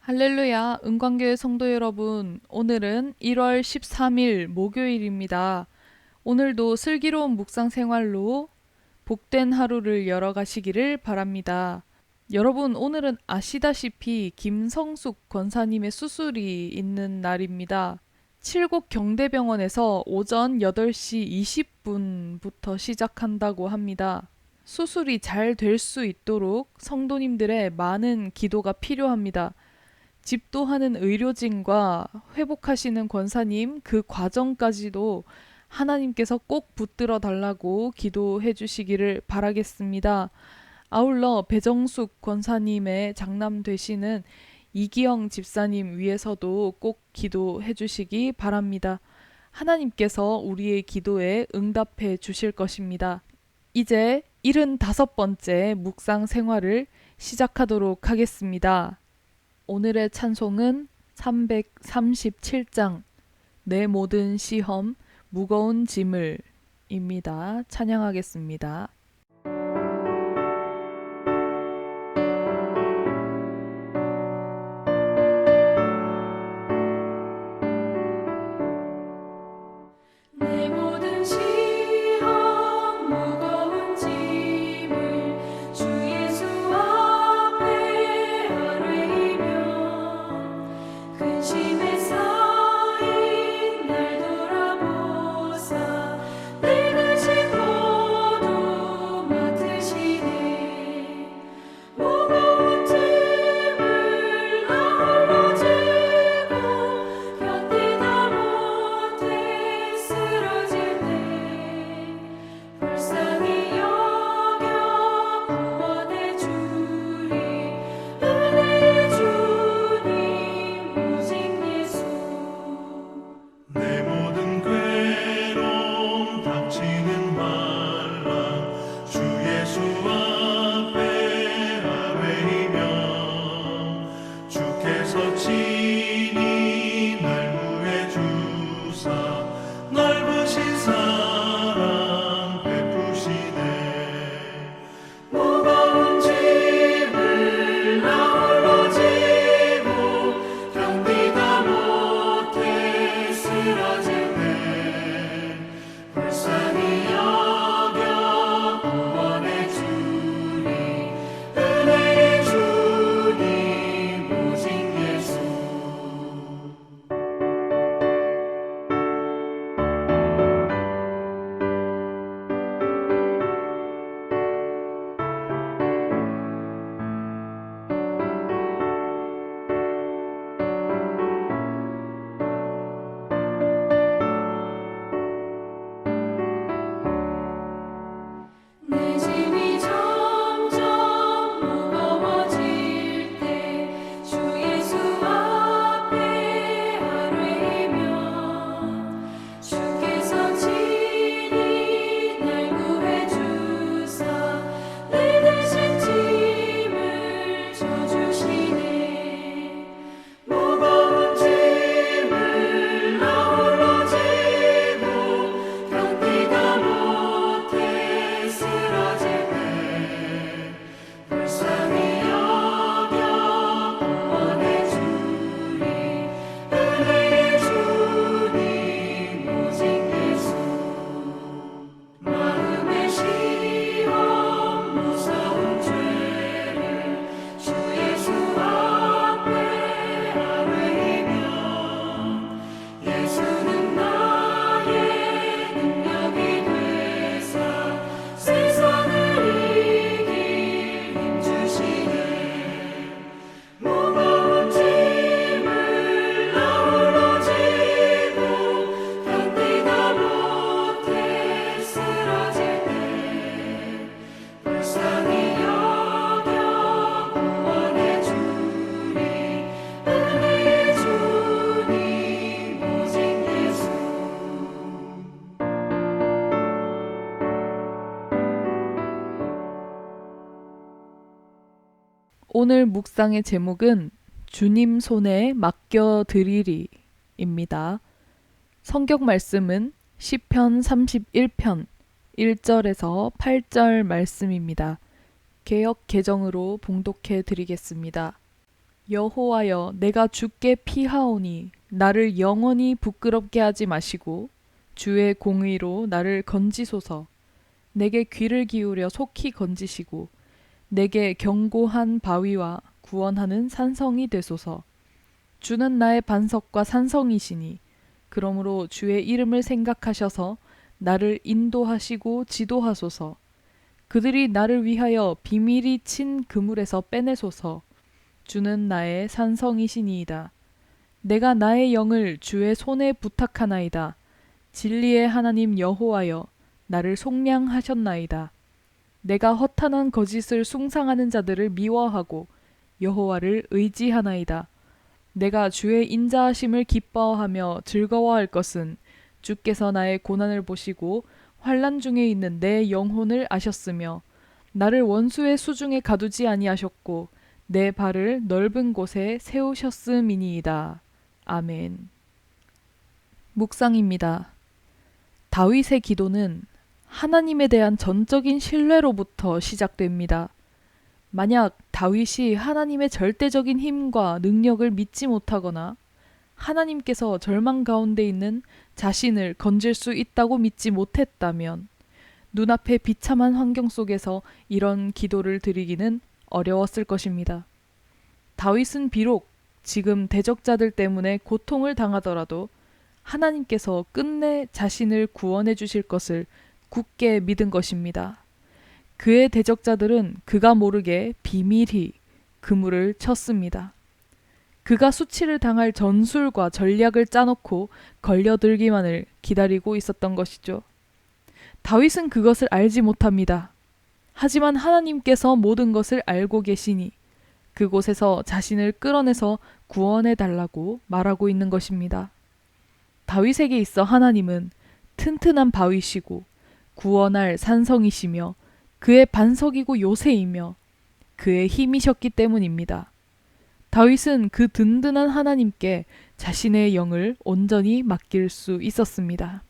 할렐루야, 은광교회 성도 여러분. 오늘은 1월 13일 목요일입니다. 오늘도 슬기로운 묵상 생활로 복된 하루를 열어가시기를 바랍니다. 여러분, 오늘은 아시다시피 김성숙 권사님의 수술이 있는 날입니다. 칠곡 경대병원에서 오전 8시 20분부터 시작한다고 합니다. 수술이 잘 될 수 있도록 성도님들의 많은 기도가 필요합니다. 집도하는 의료진과 회복하시는 권사님 그 과정까지도 하나님께서 꼭 붙들어 달라고 기도해 주시기를 바라겠습니다. 아울러 배정숙 권사님의 장남 되시는 이기영 집사님 위해서도 꼭 기도해 주시기 바랍니다. 하나님께서 우리의 기도에 응답해 주실 것입니다. 이제 75번째 묵상 생활을 시작하도록 하겠습니다. 오늘의 찬송은 337장 내 모든 시험 무거운 짐을 입니다. 찬양하겠습니다. 내 모든 시험 무거운 짐을 주 예수 앞에 아뢰이며 근심에 쌓인 날 돌아보사 내 근심 모두 맡으시네 무거운 짐을 나 홀로 지고 견디다 못해 쓰러질 때 불쌍히 여겨 구원해 주리 은혜의 주님 오직 예수 내 모든 괴로움 닥치는 말라 주 예수 앞에 아뢰이며 주께서 친히 날 구해 주사 넓으신 사랑 베푸시네 무거운 짐을 나 홀로 지고 견디다 못해 쓰러질 때 불쌍히 여겨 구원해 주리 은혜의 주님 오직 예수 내 짐이 점점 무거워질 때 주 예수 앞에 아뢰이며 주께서 친히 날 구해 주사 내 대신 짐을 져주시네 무거운 짐을 나 홀로 지고 견디다 못해 쓰러질 때 불쌍히 여겨 구원해 주리 은혜의 주님 오직 예수 마음의 시험 무서운 죄를 주 예수 앞에 아뢰이며 예수는 나의 능력이 되사 세상을 이길 힘 주시네 무거운 짐을 나 홀로 지고 견디다 못해 쓰러질 때 불쌍히 여겨 구원해 주리 은혜의 주님 오직 예수 오늘 묵상의 제목은 주님 손에 맡겨드리리 입니다. 성경 말씀은 시편 31편 1절에서 8절 말씀입니다. 개역 개정으로 봉독해 드리겠습니다. 여호와여, 내가 주께 피하오니 나를 영원히 부끄럽게 하지 마시고 주의 공의로 나를 건지소서. 내게 귀를 기울여 속히 건지시고 내게 견고한 바위와 구원하는 산성이 되소서. 주는 나의 반석과 산성이시니 그러므로 주의 이름을 생각하셔서 나를 인도하시고 지도하소서. 그들이 나를 위하여 비밀이 친 그물에서 빼내소서. 주는 나의 산성이시니이다. 내가 나의 영을 주의 손에 부탁하나이다. 진리의 하나님 여호와여, 나를 속량하셨나이다. 내가 허탄한 거짓을 숭상하는 자들을 미워하고 여호와를 의지하나이다. 내가 주의 인자하심을 기뻐하며 즐거워할 것은 주께서 나의 고난을 보시고 환난 중에 있는 내 영혼을 아셨으며 나를 원수의 수중에 가두지 아니하셨고 내 발을 넓은 곳에 세우셨음이니이다. 아멘. 묵상입니다. 다윗의 기도는 하나님에 대한 전적인 신뢰로부터 시작됩니다. 만약 다윗이 하나님의 절대적인 힘과 능력을 믿지 못하거나 하나님께서 절망 가운데 있는 자신을 건질 수 있다고 믿지 못했다면 눈앞의 비참한 환경 속에서 이런 기도를 드리기는 어려웠을 것입니다. 다윗은 비록 지금 대적자들 때문에 고통을 당하더라도 하나님께서 끝내 자신을 구원해 주실 것을 굳게 믿은 것입니다. 그의 대적자들은 그가 모르게 비밀히 그물을 쳤습니다. 그가 수치를 당할 전술과 전략을 짜놓고 걸려들기만을 기다리고 있었던 것이죠. 다윗은 그것을 알지 못합니다. 하지만 하나님께서 모든 것을 알고 계시니 그곳에서 자신을 끌어내서 구원해 달라고 말하고 있는 것입니다. 다윗에게 있어 하나님은 튼튼한 바위시고 구원할 산성이시며 그의 반석이고 요새이며 그의 힘이셨기 때문입니다. 다윗은 그 든든한 하나님께 자신의 영을 온전히 맡길 수 있었습니다.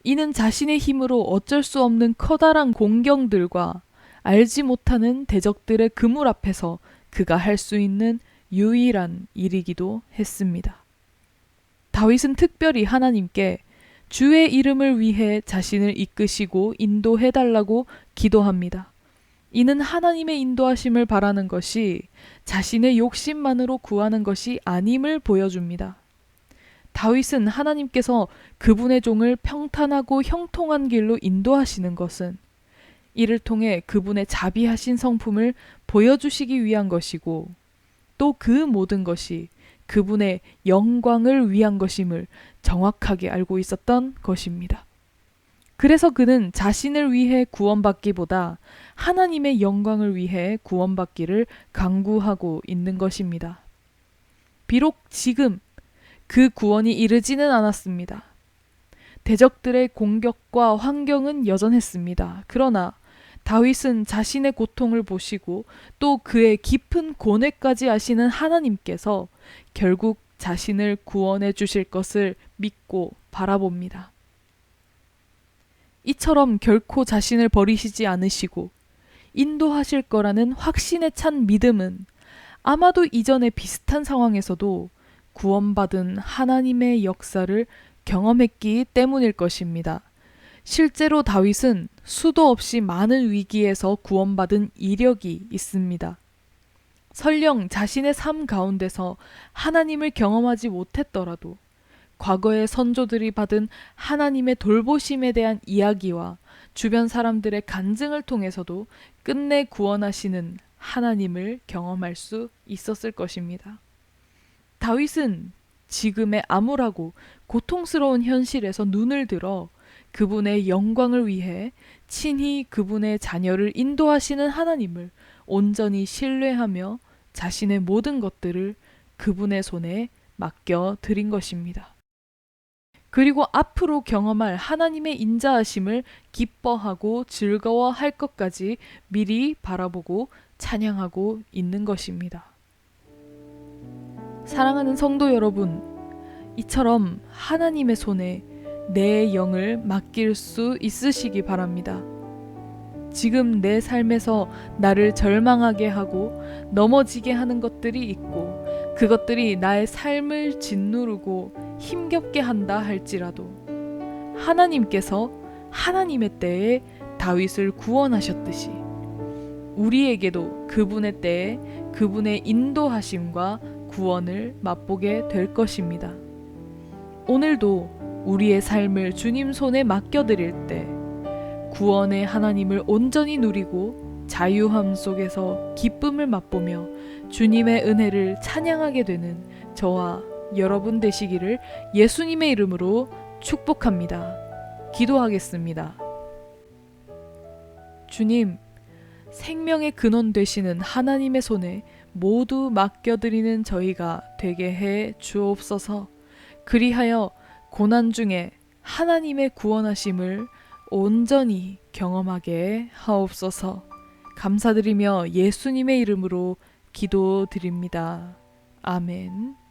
이는 자신의 힘으로 어쩔 수 없는 커다란 공경들과 알지 못하는 대적들의 그물 앞에서 그가 할 수 있는 유일한 일이기도 했습니다. 다윗은 특별히 하나님께 주의 이름을 위해 자신을 이끄시고 인도해달라고 기도합니다. 이는 하나님의 인도하심을 바라는 것이 자신의 욕심만으로 구하는 것이 아님을 보여줍니다. 다윗은 하나님께서 그분의 종을 평탄하고 형통한 길로 인도하시는 것은 이를 통해 그분의 자비하신 성품을 보여주시기 위한 것이고 또 그 모든 것이 그분의 영광을 위한 것임을 정확하게 알고 있었던 것입니다. 그래서 그는 자신을 위해 구원받기보다 하나님의 영광을 위해 구원받기를 간구하고 있는 것입니다. 비록 지금 그 구원이 이르지는 않았습니다. 대적들의 공격과 환경은 여전했습니다. 그러나 다윗은 자신의 고통을 보시고 또 그의 깊은 고뇌까지 아시는 하나님께서 결국 자신을 구원해 주실 것을 믿고 바라봅니다. 이처럼 결코 자신을 버리시지 않으시고 인도하실 거라는 확신에 찬 믿음은 아마도 이전의 비슷한 상황에서도 구원받은 하나님의 역사를 경험했기 때문일 것입니다. 실제로 다윗은 수도 없이 많은 위기에서 구원받은 이력이 있습니다. 설령 자신의 삶 가운데서 하나님을 경험하지 못했더라도 과거의 선조들이 받은 하나님의 돌보심에 대한 이야기와 주변 사람들의 간증을 통해서도 끝내 구원하시는 하나님을 경험할 수 있었을 것입니다. 다윗은 지금의 암울하고 고통스러운 현실에서 눈을 들어 그분의 영광을 위해 친히 그분의 자녀를 인도하시는 하나님을 온전히 신뢰하며 자신의 모든 것들을 그분의 손에 맡겨 드린 것입니다. 그리고 앞으로 경험할 하나님의 인자하심을 기뻐하고 즐거워할 것까지 미리 바라보고 찬양하고 있는 것입니다. 사랑하는 성도 여러분, 이처럼 하나님의 손에 내 영을 맡길 수 있으시기 바랍니다. 지금 내 삶에서 나를 절망하게 하고 넘어지게 하는 것들이 있고 그것들이 나의 삶을 짓누르고 힘겹게 한다 할지라도 하나님께서 하나님의 때에 다윗을 구원하셨듯이 우리에게도 그분의 때에 그분의 인도하심과 구원을 맛보게 될 것입니다. 오늘도 우리의 삶을 주님 손에 맡겨드릴 때 구원의 하나님을 온전히 누리고 자유함 속에서 기쁨을 맛보며 주님의 은혜를 찬양하게 되는 저와 여러분 되시기를 예수님의 이름으로 축복합니다. 기도하겠습니다. 주님, 생명의 근원 되시는 하나님의 손에 모두 맡겨드리는 저희가 되게 해 주옵소서. 그리하여 고난 중에 하나님의 구원하심을 온전히 경험하게 하옵소서. 감사드리며 예수님의 이름으로 기도드립니다. 아멘.